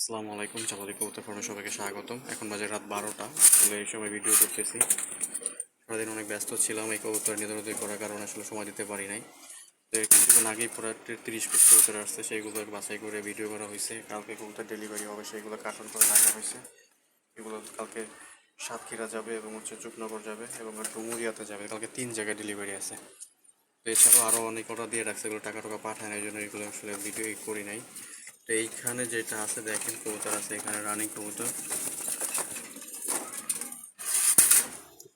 আসসালামু আলাইকুম। চাঁদালি কবুতর ফার্মে সবাইকে স্বাগতম। এখন বাজে রাত 12টা। আসলে এই সময় ভিডিও করতেছি। সারাদিন অনেক ব্যস্ত ছিলাম এই কবুতর নিধনতি করার কারণে আসলে সময় দিতে পারি নাই। তো কিছুক্ষণ আগেই পুরো 30 পিস কবুতর আসছে, সেইগুলো বাছাই করে ভিডিও করা হয়েছে। কালকে কবুতর ডেলিভারি হবে, সেইগুলো কার্টন করে রাখা হয়েছে। এগুলো কালকে সাতক্ষীরা যাবে এবং চুকনগর যাবে এবং ডুমুরিয়াতে যাবে। কালকে 3 জায়গায় ডেলিভারি আছে। তো এছাড়াও আরও অনেক অর্ডার দিয়ে রাখছে, এগুলো টাকা পাঠায় না, এই জন্য এগুলো আসলে ভিডিও করি নাই। তো এইখানে যেটা আছে দেখেন, কবুতর আছে এখানে রানিং কবুতর।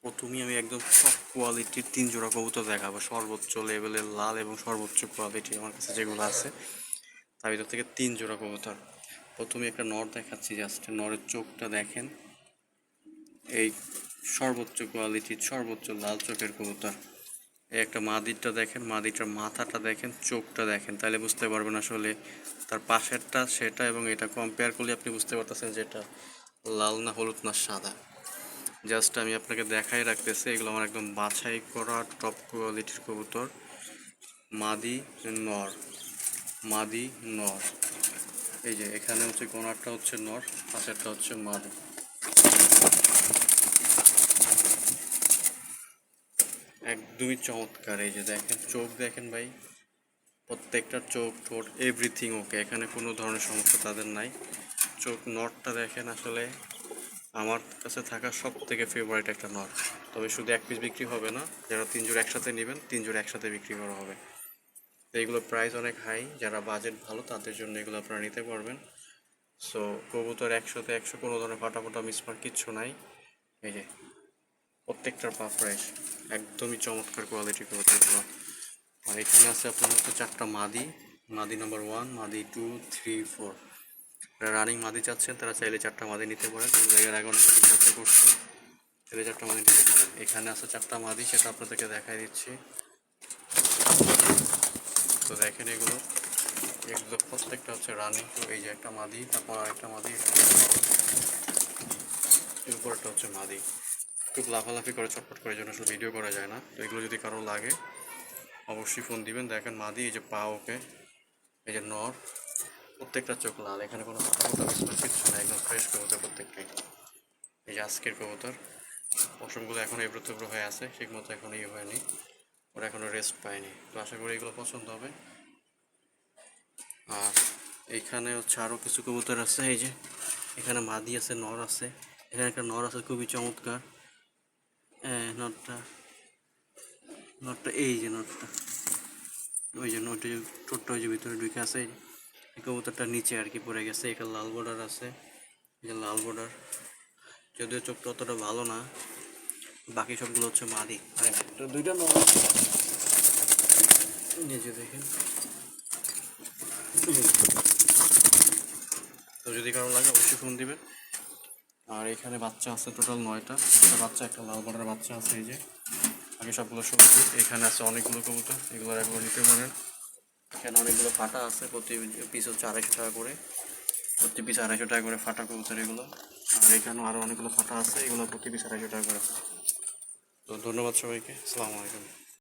প্রথমেই আমি একদম টপ কোয়ালিটির 3 জোড়া কবুতর দেখাবো, সর্বোচ্চ লেভেলের লাল এবং সর্বোচ্চ কোয়ালিটি আমার কাছে যেগুলো আছে তার ভিতর থেকে 3 জোড়া কবুতর। প্রথমে একটা নর দেখাচ্ছি, জাস্ট নরের চোখটা দেখেন, এই সর্বোচ্চ কোয়ালিটির সর্বোচ্চ লাল চোখের কবুতর। এই একটা মাদিরটা দেখেন, মাদিরটার মাথাটা দেখেন, চোখটা দেখেন, তাহলে বুঝতে পারবেন আসলে তার পাশেরটা সেটা এবং এটা কম্পেয়ার করলে আপনি বুঝতে পারতেছেন যে এটা লাল না হলুদ না সাদা। জাস্ট আমি আপনাকে দেখাই রাখতেছি, এগুলো আমার একদম বাছাই করা টপ কোয়ালিটির কবুতর। মাদি নর, মাদি নর। এই যে এখানে হচ্ছে কোনারটা হচ্ছে নর, পাশেরটা হচ্ছে মাদি। একদমই চমৎকার। এই যে দেখেন, চোখ দেখেন ভাই, প্রত্যেকটা চোখ ঠোঁট এভরিথিং ওকে, এখানে কোনো ধরনের সমস্যা তাদের নাই। চোখ নটটা দেখেন, আসলে আমার কাছে থাকা সব থেকে ফেভারিট একটা নট। তবে শুধু এক পিস বিক্রি হবে না, যারা 3 জোড়া একসাথে নেবেন 3 জোড়া একসাথে বিক্রি করা হবে। তো এইগুলোর প্রাইস অনেক হাই, যারা বাজেট ভালো তাদের জন্য এগুলো আপনারা নিতে পারবেন। সো কবুতর 100তে 100, কোনো ধরনের ফাটাফাটা মিসমার্ক কিচ্ছু নাই। এই যে প্রত্যেকটার পা ফ্রেশ, একদমই চমৎকার কোয়ালিটির কবুতরগুলো। আর এখানে আছে আপনার হচ্ছে 4টা মাদি, মাদি নাম্বার 1, মাদি 2, 3, 4। রানিং মাদি চাচ্ছেন তারা চাইলে 4টা মাদি নিতে পারেন। জায়গার আগে অনেক খরচা করছে, চাইলে 4টা মাদি নিতে পারেন। এখানে আছে 4টা মাদি, সেটা আপনাদেরকে দেখাই দিচ্ছি। তো দেখেন এগুলো প্রত্যেকটা হচ্ছে রানিং। তো এই যে একটা মাদি, তারপর আরেকটা মাদি, এর উপরটা হচ্ছে মাদি। খুব লাফালাফি করে চটপট করে, জন্য আসলে ভিডিও করা যায় না। তো এগুলো যদি কারো লাগে অবশ্যই ফোন দিবেন। দেখেন মাদি, এই যে পা ওকে, এই যে নর, প্রত্যেকটা চোখ লাল, এখানে কোনো কিচ্ছু না, একদম ফ্রেশ কবুতর প্রত্যেকটাই। এই যে আজকের কবুতর, পশমগুলো এখন এবড়ো হয়ে আছে, ঠিক মতো এখন হয়নি, ওরা এখনো রেস্ট পায়নি। তো আশা করি এগুলো পছন্দ হবে। আর এইখানে হচ্ছে আরও কিছু কবুতর আছে। এই যে এখানে মাদি আছে, নর আছে, এখানে একটা নর আছে খুবই চমৎকার। নরটা নরটা এই যে নরটা, ওই যে নরটা ছোট্ট, ওই যে ভিতরে ঢুকে আছে। এই কবুতরটা নিচে আর কি পড়ে গেছে। এখানে লাল বর্ডার আছে, এই যে লাল বর্ডার, যদিও চোখটা অতটা ভালো না। বাকি সবগুলো হচ্ছে মাদি। আর একটা দুইটা নর নিজে দেখেন। তো যদি কারো লাগে অবশ্যই ফোন দিবেন। আর এখানে বাচ্চা আছে টোটাল 9টা, একটা বাচ্চা, একটা লাল বর্ডারের বাচ্চা আছে। এই যে আগে সবগুলো সবজি। এখানে আছে অনেকগুলো কবুতর, এগুলো একবার নিতে পারেন। এখানে অনেকগুলো ফাটা আছে, প্রতি পিস হচ্ছে 250 টাকা করে, প্রতি পিস 250 টাকা করে ফাটা কবুতর এগুলো। আর এখানেও আরও অনেকগুলো ফাটা আছে, এগুলো প্রতি পিস 250 টাকা করে। তো ধন্যবাদ সবাইকে, আসসালামু আলাইকুম।